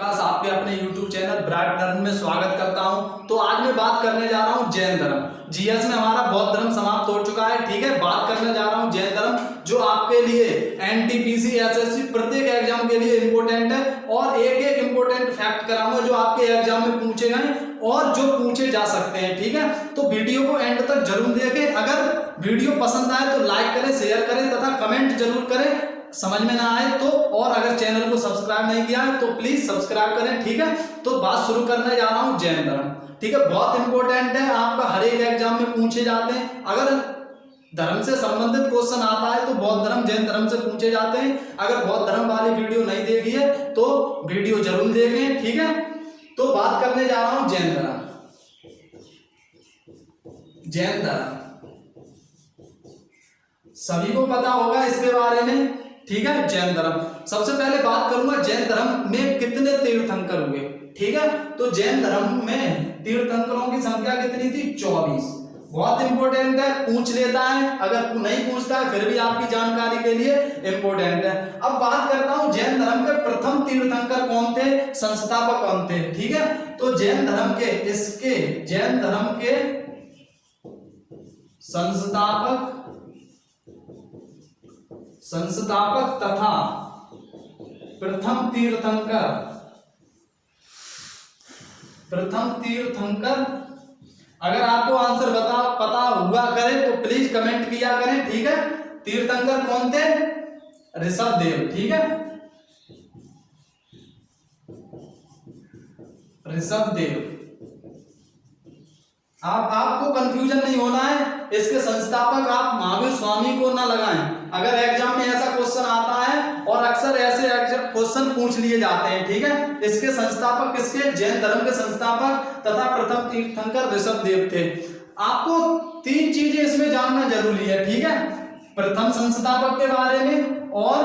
प्रकाश आपके अपने YouTube channel bright learn में स्वागत करता हूं। तो आज मैं बात करने जा रहा हूं जैन धर्म। जीएस में हमारा बौद्ध धर्म समाप्त हो चुका है, ठीक है। बात करने जा रहा हूं जैन धर्म, जो आपके लिए एनटीपीसी एसएससी प्रत्येक एग्जाम के लिए इंपॉर्टेंट है और एक एक इंपॉर्टेंट फैक्ट कराऊंगा जो आपके एग्जाम में पूछे गए और जो पूछे जा सकते हैं, ठीक है। तो वीडियो को एंड तक जरूर देखें। अगर वीडियो पसंद आए तो लाइक करें, शेयर करें तथा कमेंट जरूर करें। समझ में ना आए तो, और अगर चैनल को सब्सक्राइब नहीं किया है तो प्लीज सब्सक्राइब करें, ठीक है। तो बात शुरू करने जा रहा हूं जैन धर्म, ठीक है। बहुत इंपॉर्टेंट है, आपका हर एक एग्जाम में पूछे जाते हैं। अगर धर्म से संबंधित क्वेश्चन आता है तो बौद्ध धर्म जैन धर्म से पूछे जाते हैं। अगर बौद्ध धर्म वाली वीडियो नहीं देखी है तो वीडियो जरूर देखें, ठीक है। तो बात करने जा रहा हूं जैन धर्म। जैन धर्म सभी को पता होगा इसके बारे में, ठीक है। जैन धर्म, सबसे पहले बात करूंगा जैन धर्म में कितने तीर्थंकर हुए, ठीक है। तो जैन धर्म में तीर्थंकरों की संख्या कितनी थी? 24। बहुत इंपॉर्टेंट है, पूछ लेता है, अगर नहीं पूछता है फिर भी आपकी जानकारी के लिए इंपॉर्टेंट है। अब बात करता हूं जैन धर्म के प्रथम तीर्थंकर कौन थे, संस्थापक कौन थे, ठीक है। तो जैन धर्म के जैन धर्म के संस्थापक तथा प्रथम तीर्थंकर अगर आपको आंसर पता हुआ करे तो प्लीज कमेंट किया करें, ठीक है। तीर्थंकर कौन थे? ऋषभदेव, ठीक है। ऋषभदेव, आपको कंफ्यूजन नहीं होना है। इसके संस्थापक आप महावीर स्वामी को ना लगाएं। अगर एग्जाम में ऐसा क्वेश्चन आता है और अक्सर ऐसे क्वेश्चन पूछ लिए जाते हैं, ठीक है। इसके संस्थापक किसके? जैन धर्म के संस्थापक तथा प्रथम तीर्थंकर ऋषभदेव थे। आपको 3 चीजें इसमें जानना जरूरी है, ठीक है। प्रथम संस्थापक के बारे में और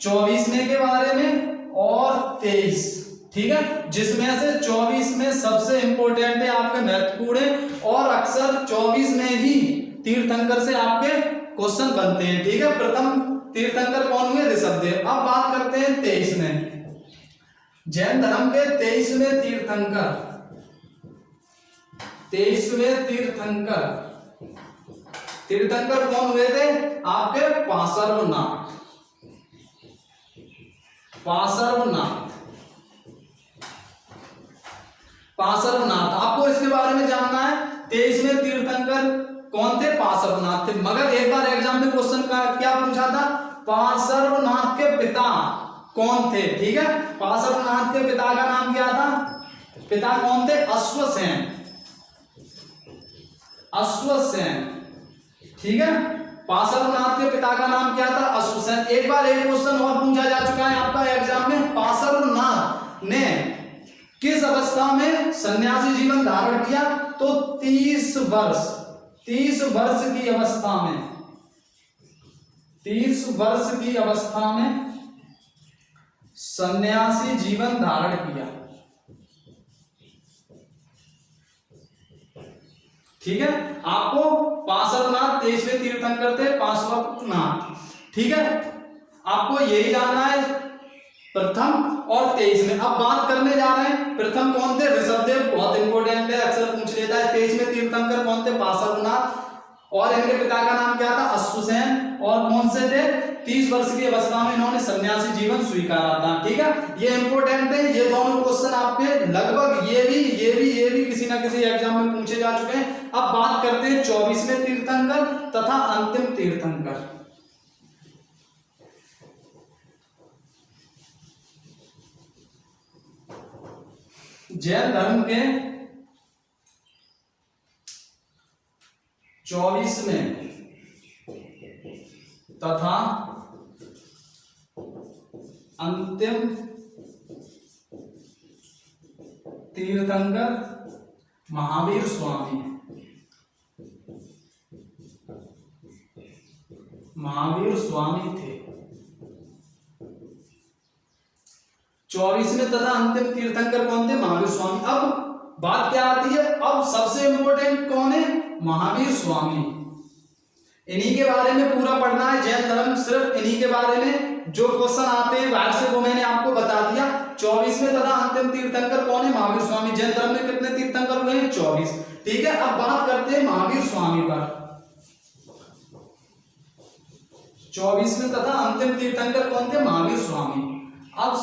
24वें के बारे में और 23, ठीक है। जिसमें से 24 में सबसे इंपॉर्टेंट है, आपके महत्वपूर्ण है और अक्सर 24 में ही तीर्थंकर से आपके क्वेश्चन बनते हैं, ठीक है। प्रथम तीर्थंकर कौन हुए? ऋषभदेव। अब बात करते हैं 23 में। जैन धर्म के 23वें तीर्थंकर कौन हुए थे? आपके पार्श्वनाथ। आपको इसके बारे में जानना है। 23वें तीर्थंकर कौन थे? पार्श्वनाथ थे। मगर एक बार एग्जाम में क्वेश्चन का क्या पूछा था? पार्श्वनाथ के पिता कौन थे, ठीक है। पार्श्वनाथ के पिता का नाम क्या था? पिता कौन थे? अश्वसेन, ठीक है। पार्श्वनाथ के पिता का नाम क्या था? अश्वसेन। एक बार एक क्वेश्चन और पूछा जा चुका है आपका एग्जाम में। पार्श्वनाथ ने किस अवस्था में सन्यासी जीवन धारण किया? तो 30 वर्ष की अवस्था में सन्यासी जीवन धारण किया, ठीक है। आपको पार्श्वनाथ 23वें तीर्थंकर थे, पार्श्वनाथ, ठीक है। आपको यही जानना है प्रथम और 23 में। अब बात करने जा रहे हैं प्रथम कौन थे? ऋषभदेव। बहुत इंपॉर्टेंट है, अक्सर पूछ लेता है। 23वें तीर्थंकर कौन थे? पार्श्वनाथ। और इनके पिता का नाम क्या था? अश्वसेन। और कौन से थे? 30 वर्ष की अवस्था में इन्होंने सन्यासी जीवन स्वीकारा था, ठीक है। ये इंपॉर्टेंट है। ये दोनों क्वेश्चन आपके लगभग ये भी किसी ना किसी एग्जाम में पूछे जा चुके हैं। अब बात करते हैं 24वें तीर्थंकर तथा अंतिम तीर्थंकर। जैन धर्म के 24वें तथा अंतिम तीर्थंकर महावीर स्वामी थे। 24वें तथा अंतिम तीर्थंकर कौन थे? महावीर स्वामी। अब बात क्या आती है? अब सबसे इंपॉर्टेंट कौन है? महावीर स्वामी। इन्हीं के बारे में पूरा पढ़ना है। जैन धर्म सिर्फ इन्हीं के बारे में जो क्वेश्चन आते हैं बाहर से वो मैंने आपको बता दिया। 24वें तथा अंतिम तीर्थंकर कौन है? महावीर स्वामी। जैन धर्म में कितने तीर्थंकर हुए हैं? 24। ठीक है, अब बात करते हैं महावीर स्वामी पर। 24वें तथा अंतिम तीर्थंकर कौन थे? महावीर स्वामी। अब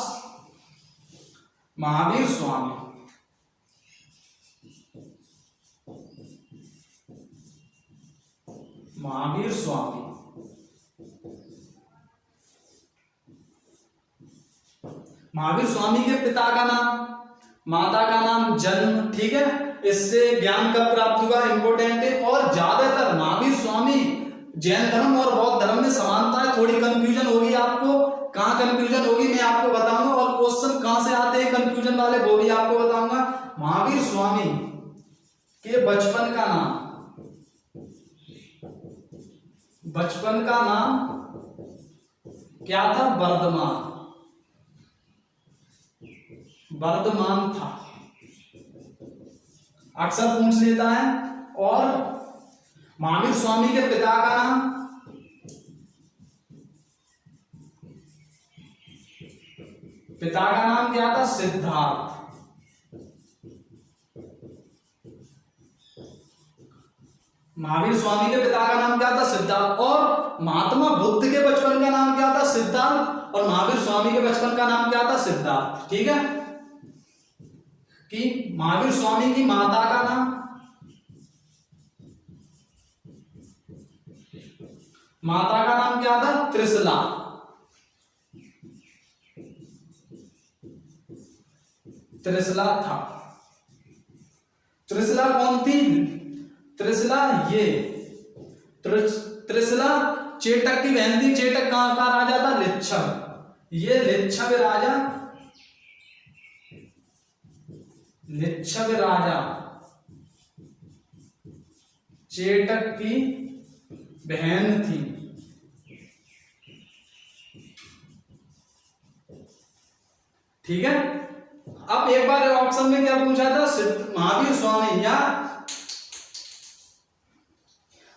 महावीर स्वामी महावीर स्वामी महावीर स्वामी के पिता का नाम, माता का नाम, जन्म, ठीक है, इससे ज्ञान कब प्राप्त हुआ, इंपोर्टेंट है। और ज्यादातर महावीर स्वामी जैन धर्म और बौद्ध धर्म में समानता है। थोड़ी कंफ्यूजन होगी आपको, कहाँ कंफ्यूजन होगी मैं आपको बताऊंगा, और क्वेश्चन कहां से आते हैं कंफ्यूजन वाले वो भी आपको बताऊंगा। महावीर स्वामी के बचपन का नाम, बचपन का नाम क्या था? वर्धमान, वर्धमान था, अक्सर पूछ लेता है। और महावीर स्वामी के पिता का नाम, पिता का नाम क्या था? सिद्धार्थ। महावीर स्वामी के पिता का नाम क्या था? सिद्धार्थ। और महात्मा बुद्ध के बचपन का नाम क्या था? सिद्धार्थ। और महावीर स्वामी के बचपन का नाम क्या था? सिद्धार्थ। ठीक है, कि महावीर स्वामी की माता का नाम, माता का नाम क्या था? त्रिशला। त्रिशला था। त्रिशला कौन थी? त्रिशला ये त्रिशला चेटक की बहन थी। चेटक कहां का राजा था? लिच्छव। ये लिच्छव राजा, लिच्छव राजा चेटक की बहन थी। ठीक है, अब एक बार ऑप्शन में क्या पूछा था? महावीर स्वामी या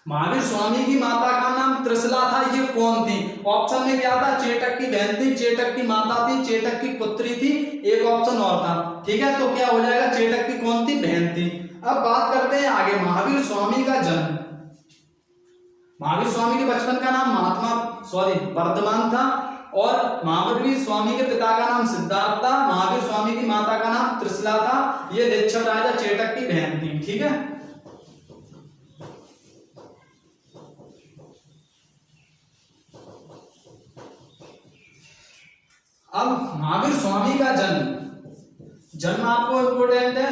महावीर स्वामी की माता का नाम त्रिशला था, ये कौन थी? ऑप्शन में क्या था? चेटक की बहन थी, चेटक की माता थी, चेटक की पुत्री थी, एक ऑप्शन और था। ठीक है, तो क्या हो जाएगा? चेटक की कौन थी? बहन थी। अब बात करते हैं आगे महावीर स्वामी का जन्म। महावीर स्वामी के बचपन का नाम वर्धमान था, और महावीर स्वामी के पिता का नाम सिद्धार्थ था, महावीर स्वामी की माता का नाम त्रिशला था, ये लिच्छव राजा चेटक की बहन थी। ठीक है, अब महावीर स्वामी का जन्म आपको इंपोर्टेंट है।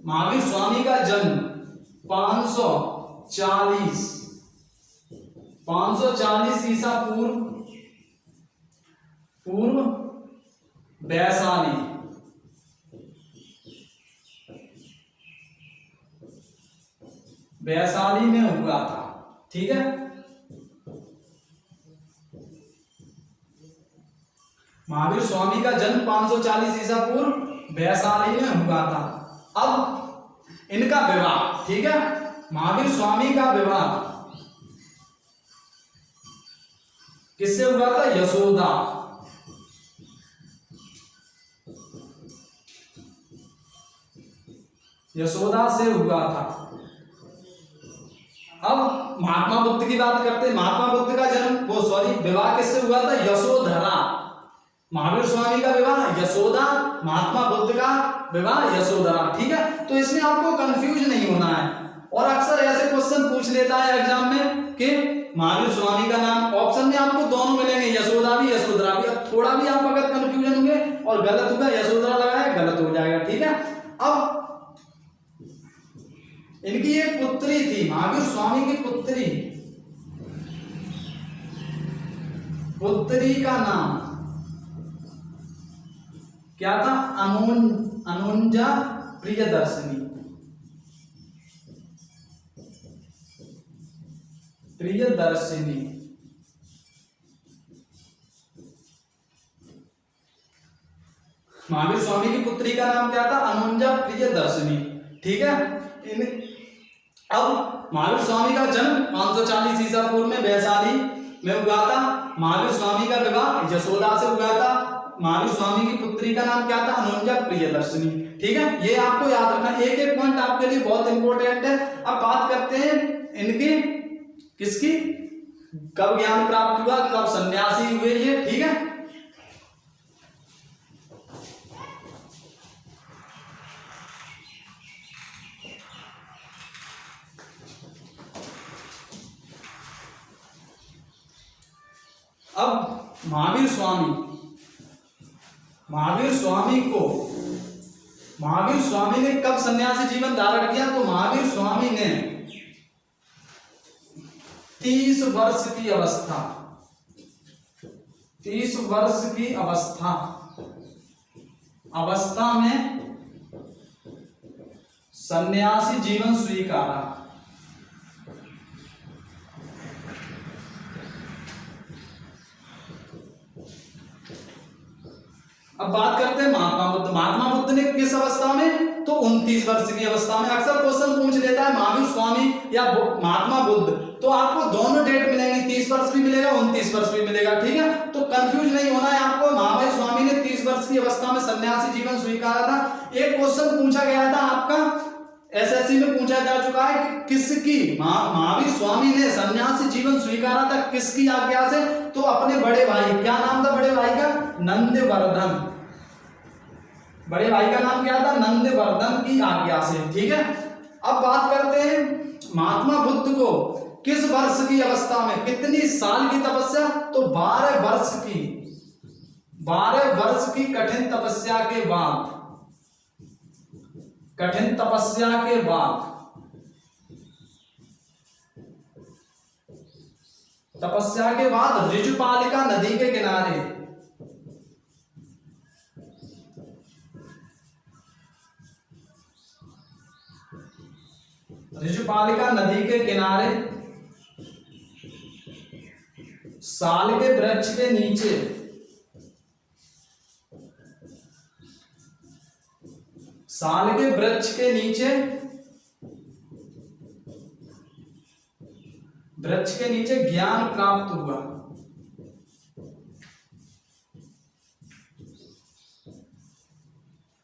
महावीर स्वामी का जन्म 540 ईसा पूर्व वैशाली में हुआ था। ठीक है, महावीर स्वामी का जन्म 540 ईसा पूर्व वैशाली में हुआ था। अब इनका विवाह, ठीक है, महावीर स्वामी का विवाह किससे हुआ था? यशोदा। यशोदा से हुआ था। अब महात्मा बुद्ध की बात करते हैं। महात्मा बुद्ध का विवाह किससे हुआ था? यशोधरा। महावीर स्वामी का विवाह यशोदा, महात्मा बुद्ध का विवाह यशोधरा। ठीक है, तो इसमें आपको कंफ्यूज नहीं होना है। और अक्सर ऐसे क्वेश्चन पूछ लेता है एग्जाम में कि महावीर स्वामी का नाम, ऑप्शन में आपको दोनों मिलेंगे, यशोदा भी यशोधरा भी। अब थोड़ा भी आप अगर कंफ्यूजन होंगे और गलत होगा, यशोधरा लगाया गलत हो जाएगा। ठीक है, अब इनकी एक पुत्री थी, महावीर स्वामी की पुत्री का नाम क्या था? अनुजा प्रियदर्शनी। महावीर स्वामी की पुत्री का नाम क्या था? अनुजा प्रियदर्शनी। ठीक है, अब महावीर स्वामी का जन्म 540 ईसा पूर्व में वैशाली में हुआ था। महावीर स्वामी का विवाह यशोदा से हुआ था। महावीर स्वामी की पुत्री का नाम क्या था? अनुजा प्रियदर्शनी। ठीक है, ये आपको याद रखना, एक एक पॉइंट आपके लिए बहुत इंपॉर्टेंट है। अब बात करते हैं इनकी, किसकी, कब ज्ञान प्राप्त हुआ, कब सन्यासी हुए ये। ठीक है, अब महावीर स्वामी ने कब सन्यासी जीवन धारण किया? तो महावीर स्वामी ने 30 वर्ष की अवस्था में सन्यासी जीवन स्वीकारा। अब बात करते हैं महात्मा बुद्ध ने किस अवस्था में? तो 29 वर्ष की अवस्था में। अक्सर क्वेश्चन पूछ लेता है महावीर स्वामी या महात्मा बुद्ध, तो आपको दोनों डेट मिलेंगे, 30 वर्ष भी मिलेगा, 29 वर्ष भी मिलेगा। ठीक है, तो कंफ्यूज नहीं होना है आपको। महावीर स्वामी ने 30 वर्ष की अवस्था में सन्यासी जीवन स्वीकारा था। एक क्वेश्चन पूछा गया था आपका, एसएससी में पूछा जा चुका है कि किसकी, महावीर स्वामी ने सन्यासी जीवन स्वीकारा था किसकी आज्ञा से? तो अपने बड़े भाई, क्या नाम था बड़े भाई का? नंदवर्धन। बड़े भाई का नाम क्या था? नंदवर्धन की आज्ञा से। ठीक है, अब बात करते हैं महात्मा बुद्ध को किस वर्ष की अवस्था में, कितनी साल की तपस्या? तो 12 वर्ष की कठिन तपस्या के बाद, ऋजुपालिका नदी के किनारे, ऋजुपालिका नदी के किनारे साल के वृक्ष के नीचे वृक्ष के नीचे ज्ञान प्राप्त हुआ।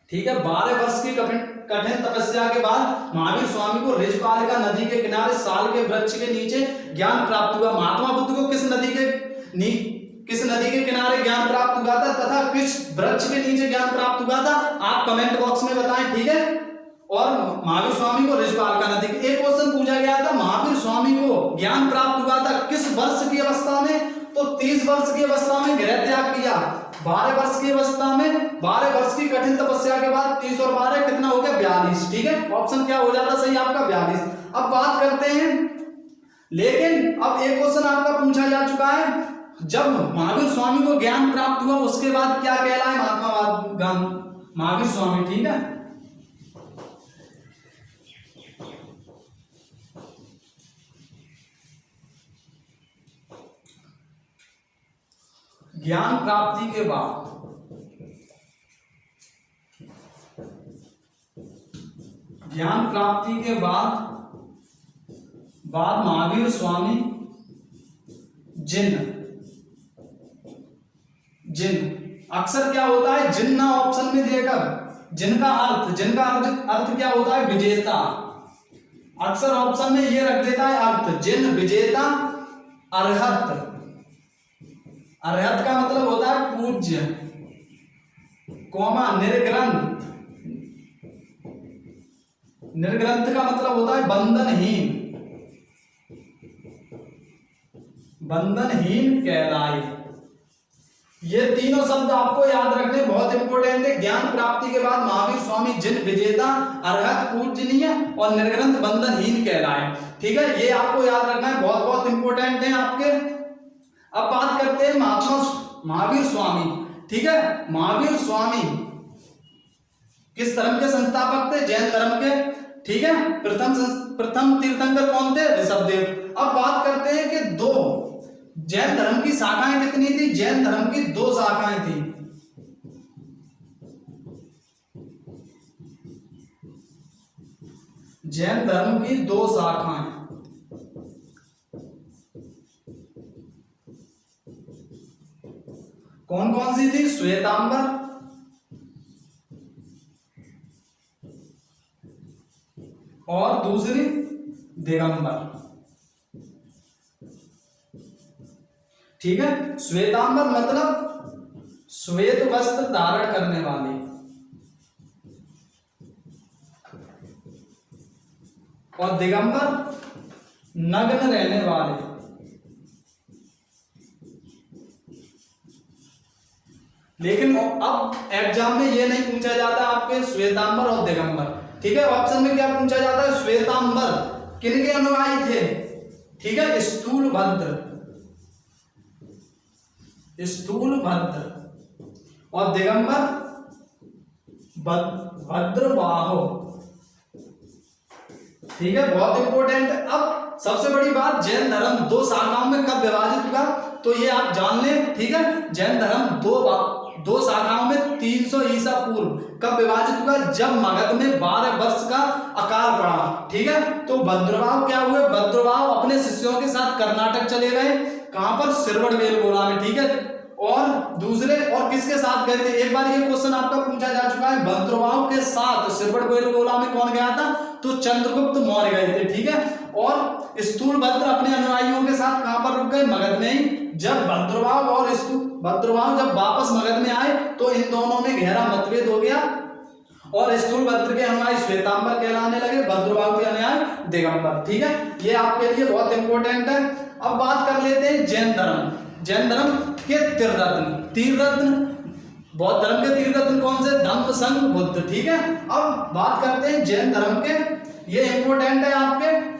ठीक है, 12 वर्ष की कठिन तपस्या के बाद महावीर स्वामी को ऋजुपालिका नदी के किनारे साल के वृक्ष के नीचे ज्ञान प्राप्त हुआ। महात्मा बुद्ध को किस नदी के किनारे ज्ञान प्राप्त हुआ था तथा किस वृक्ष के नीचे ज्ञान प्राप्त हुआ था? आप कमेंट बॉक्स में बताएं। ठीक है, और महावीर स्वामी को ऋजुपालिका नदी के, एक क्वेश्चन पूछा गया था महावीर स्वामी को ज्ञान प्राप्त हुआ था किस वर्ष की अवस्था में? तो 30 वर्ष की अवस्था में गृह त्याग किया। 12 वर्ष की अवस्था में, 12 वर्ष की कठिन तपस्या के बाद 30 और 12 कितना हो गया? 42। ठीक है, ऑप्शन क्या हो जाता सही आपका? 42। अब बात करते हैं, लेकिन अब एक क्वेश्चन आपका पूछा जा चुका है, जब महावीर स्वामी को ज्ञान प्राप्त हुआ उसके बाद क्या कहलाए? महावीर स्वामी। ठीक है, ज्ञान प्राप्ति के बाद महावीर स्वामी जिन, अक्सर क्या होता है जिन्ना ऑप्शन में देकर, जिनका अर्थ क्या होता है? विजेता। अक्सर ऑप्शन में ये रख देता है अर्थ, जिन, विजेता, अरहत। अरहत का मतलब होता है पूज्य, कौमा, निर्ग्रंथ। निर्ग्रंथ का मतलब होता है बंधनहीन कहलाए। ये तीनों शब्द आपको याद रखने बहुत इंपॉर्टेंट है। ज्ञान प्राप्ति के बाद महावीर स्वामी जिन, विजेता, अरहत, पूजनीय और निर्ग्रंथ, बंधनहीन कहलाए। ठीक है, ये आपको याद रखना है, बहुत बहुत इंपॉर्टेंट है आपके। अब बात करते हैं महावीर स्वामी। ठीक है, महावीर स्वामी किस धर्म के संस्थापक थे? जैन धर्म के। ठीक है, प्रथम तीर्थंकर कौन थे? ऋषभदेव। अब बात करते हैं कि दो जैन धर्म की शाखाएं कितनी थी? जैन धर्म की 2 शाखाएं थी। जैन धर्म की 2 शाखाएं, कौन कौन सी थी? श्वेतांबर और दूसरी दिगंबर। ठीक है, श्वेतांबर मतलब श्वेत वस्त्र धारण करने वाले, और दिगंबर नग्न रहने वाले। लेकिन अब एग्जाम में ये नहीं पूछा जाता आपके श्वेतांबर और दिगंबर। ठीक है, ऑप्शन में क्या पूछा जाता है? श्वेतांबर किनके अनुयायी थे? ठीक है, स्थूलभद्र, स्थूलभद्र, और दिगंबर भद्रबाहु। ठीक है, बहुत इंपॉर्टेंट। अब सबसे बड़ी बात, जैन धर्म दो शाखाओं में कब विभाजित हुआ, तो ये आप जान लें। ठीक है, जैन धर्म दो शाखाओं में 300 ईसा पूर्व कब विभाजित हुआ? जब मगध में 12 वर्ष का अकाल पड़ा। ठीक है, तो भद्रबाहु क्या हुए? भद्रबाहु अपने शिष्यों के साथ कर्नाटक चले गए। कहां पर? सिरवड़बेलगोला में। ठीक है, और दूसरे और किसके साथ गए थे? एक बार ये क्वेश्चन आपका पूछा जा चुका है। भद्रबाहु के साथ सिरवड़बेलगोला में कौन गया था? तो चंद्रगुप्त मौर्य गए थे। ठीक है, और स्थूलभद्र अपने अनुयायियों के साथ कहां पर रुक गए? मगध में ही। जब भद्रबाहु जब वापस मगध में आए तो इन दोनों में गहरा मतभेद हो गया, और स्थूलभद्र के अनुयायी श्वेतांबर कहलाने लगे, भद्रबाहु के अनुयायी दिगंबर। ठीक है, ये आपके लिए बहुत इंपॉर्टेंट है। अब बात कर लेते हैं जैन धर्म। जैन धर्म के तीन रत्न, बौद्ध धर्म के तीन रत्न कौन से? धम्म, संघ, बुद्ध। ठीक है, अब बात करते हैं जैन धर्म के, ये इंपॉर्टेंट है आपके।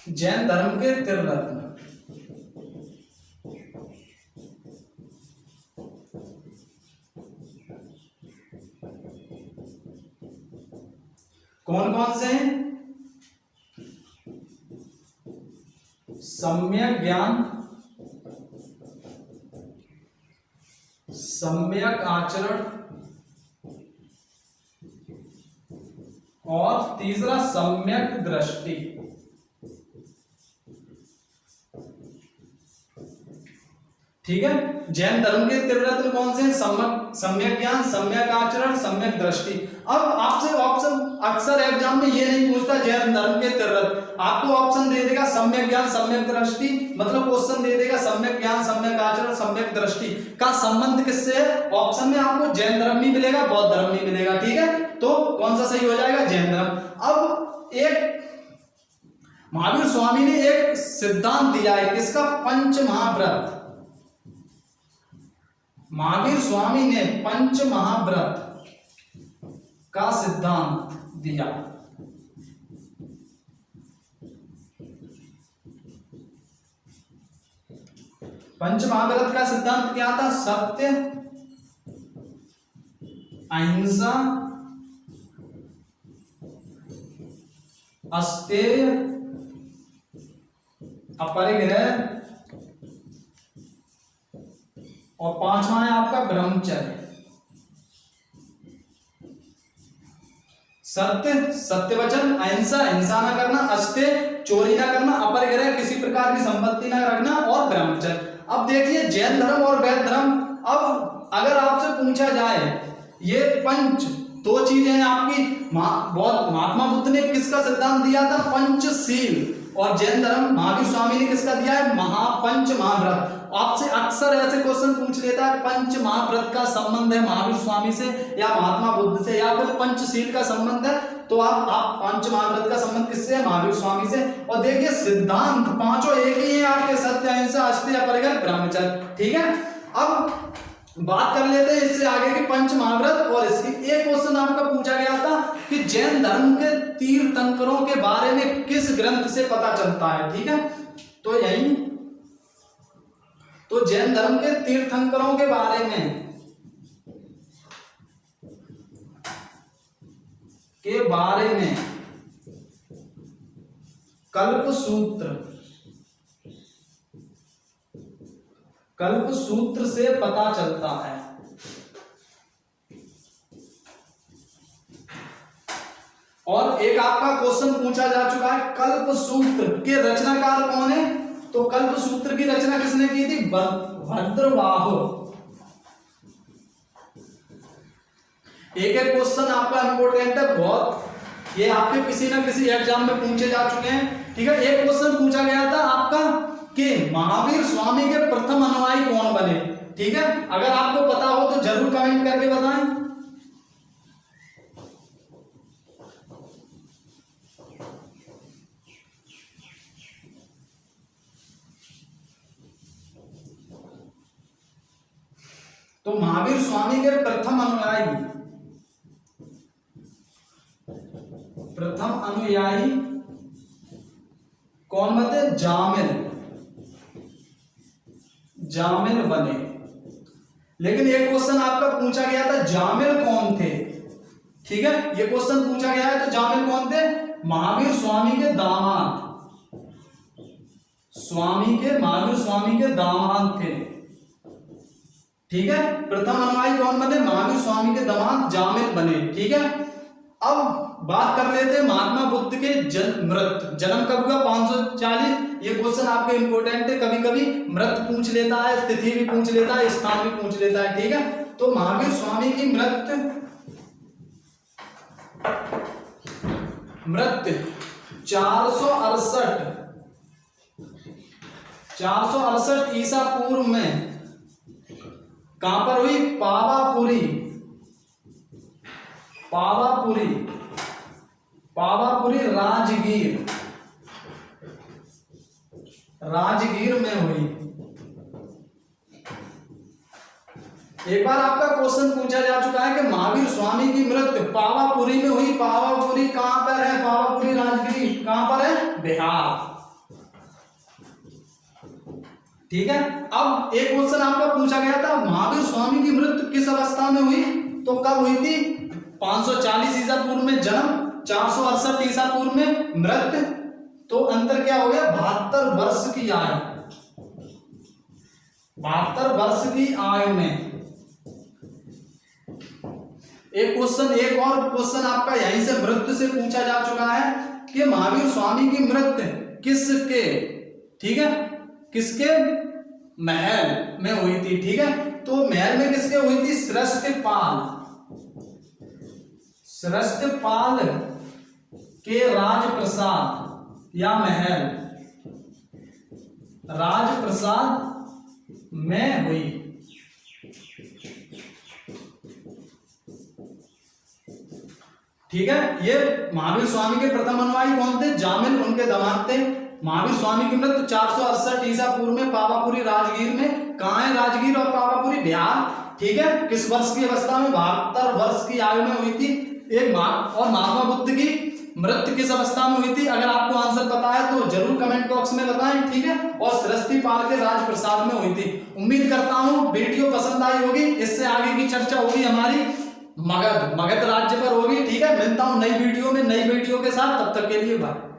जैन धर्म के त्रिरत्न, कौन कौन से हैं? सम्यक ज्ञान, सम्यक आचरण, और तीसरा सम्यक दृष्टि। ठीक है, जैन धर्म के त्रिरत्न कौन से हैं? सम्यक ज्ञान, सम्यक आचरण, सम्यक दृष्टि। अब आपसे ऑप्शन अक्सर एग्जाम में ये नहीं पूछता जैन धर्म के त्रिरत्न, आपको ऑप्शन दे देगा सम्यक ज्ञान, सम्यक दृष्टि, मतलब क्वेश्चन दे देगा सम्यक ज्ञान, सम्यक आचरण, सम्यक दृष्टि का संबंध किससे है? ऑप्शन में आपको जैन धर्म नहीं मिलेगा, बौद्ध धर्म नहीं मिलेगा। ठीक है, तो कौन सा सही हो जाएगा? जैन धर्म। अब एक महावीर स्वामी ने एक सिद्धांत दिया है, किसका? पंच महाव्रत। महावीर स्वामी ने पंच महाव्रत का सिद्धांत दिया। पंच महाव्रत का सिद्धांत क्या था? सत्य, अहिंसा, अस्तेय, अपरिग्रह, और पांचवा है आपका ब्रह्मचर्य। सत्य, सत्य वचन, अहिंसा, हिंसा न करना, अस्तेय, चोरी न करना, अपरिग्रह, किसी प्रकार की संपत्ति न रखना, और ब्रह्मचर्य। अब देखिए जैन धर्म और वैद्य धर्म, अब अगर आपसे पूछा जाए ये पंच दो चीजें हैं आपकी, महात्मा बुद्ध ने किसका सिद्धांत दिया था? पंचशील। और जैन धर्म महावीर स्वामी ने किसका दिया है? पंच महाव्रत। आपसे अक्सर ऐसे क्वेश्चन पूछ लेता है, पंच महाव्रत का संबंध है महावीर स्वामी से या महात्मा बुद्ध से, या फिर पंचशील का संबंध है, तो आप पंच महाव्रत का संबंध किससे है? महावीर स्वामी से। और देखिए सिद्धांत पांचों एक ही है आपके, सत्य, अहिंसा, अस्तेय, अपरिग्रह, ब्रह्मचर्य। ठीक है, अब बात कर लेते हैं इससे आगे की पंच महाव्रत। और इसकी एक क्वेश्चन आपका पूछा गया था कि जैन धर्म के तीर्थंकरों के बारे में किस ग्रंथ से पता चलता है? ठीक है, तो यही, तो जैन धर्म के तीर्थंकरों के बारे में कल्पसूत्र से पता चलता है। और एक आपका क्वेश्चन पूछा जा चुका है, कल्पसूत्र के रचनाकार कौन है? तो कल्पसूत्र की रचना किसने की थी? भद्रबाहु। एक एक क्वेश्चन आपका इंपॉर्टेंट है बहुत, ये आपके किसी ना किसी एग्जाम में पूछे जा चुके हैं। ठीक है, एक क्वेश्चन पूछा गया था आपका कि महावीर स्वामी के प्रथम अनुयायी कौन बने। ठीक है, अगर आपको पता हो तो जरूर कमेंट करके बताएं। तो महावीर स्वामी के प्रथम अनुयायी कौन बने? जामिल बने। लेकिन एक क्वेश्चन आपका पूछा गया था, जामिल कौन थे? ठीक है, ये क्वेश्चन पूछा गया है, तो जामिल कौन थे? महावीर स्वामी के दामाद, महावीर स्वामी के दामाद थे। ठीक है, प्रथम अनुयायी कौन बने? महावीर स्वामी के दामाद जामिल बने। ठीक है, अब बात कर लेते हैं महात्मा बुद्ध के जन्म कब हुआ? 540। ये क्वेश्चन आपके इंपॉर्टेंट है, कभी कभी मृत पूछ लेता है, तिथि भी पूछ लेता है, स्थान भी पूछ लेता है। ठीक है, तो महावीर स्वामी की मृत्यु 468 ईसा पूर्व में कहां पर हुई? पावापुरी राजगीर में हुई। एक बार आपका क्वेश्चन पूछा जा चुका है कि महावीर स्वामी की मृत्यु पावापुरी में हुई। पावापुरी कहां पर है? पावापुरी राजगीर कहां पर है? बिहार। ठीक है, अब एक क्वेश्चन आपका पूछा गया था, महावीर स्वामी की मृत्यु किस अवस्था में हुई? तो कब हुई थी? 540 ईसा पूर्व में जन्म, 468 ईसा पूर्व में मृत्यु। तो अंतर क्या हो गया? 72 वर्ष की आयु, 72 वर्ष की आयु में। एक और क्वेश्चन आपका यहीं से मृत्यु से पूछा जा चुका है कि महावीर स्वामी की मृत्यु किसके, ठीक है, किसके महल में हुई थी। ठीक है, तो महल में किसके हुई थी? श्रेष्ठपाल के राजप्रसाद या महल, राजप्रसाद में हुई। ठीक है, ये महावीर स्वामी के प्रथम अनुयायी कौन थे? जामिल उनके दामाद थे। महावीर स्वामी की मृत्यु 468 ईसा पूर्व में पावापुरी राजगीर में। कहां है राजगीर और पावापुरी? बिहार। ठीक है, किस वर्ष की अवस्था में? 72 वर्ष की आयु में हुई थी। और महात्मा बुद्ध की मृत्यु किस अवस्था में हुई थी? अगर आपको आंसर पता है तो जरूर कमेंट बॉक्स में बताएं। ठीक है, और श्रेष्ठपाल के राजप्रसाद में हुई थी। उम्मीद करता हूं वीडियो पसंद आई होगी। इससे आगे की चर्चा होगी हमारी मगध राज्य पर होगी। ठीक है, मिलता हूं नई वीडियो में, नई वीडियो के साथ। तब तक के लिए बाय।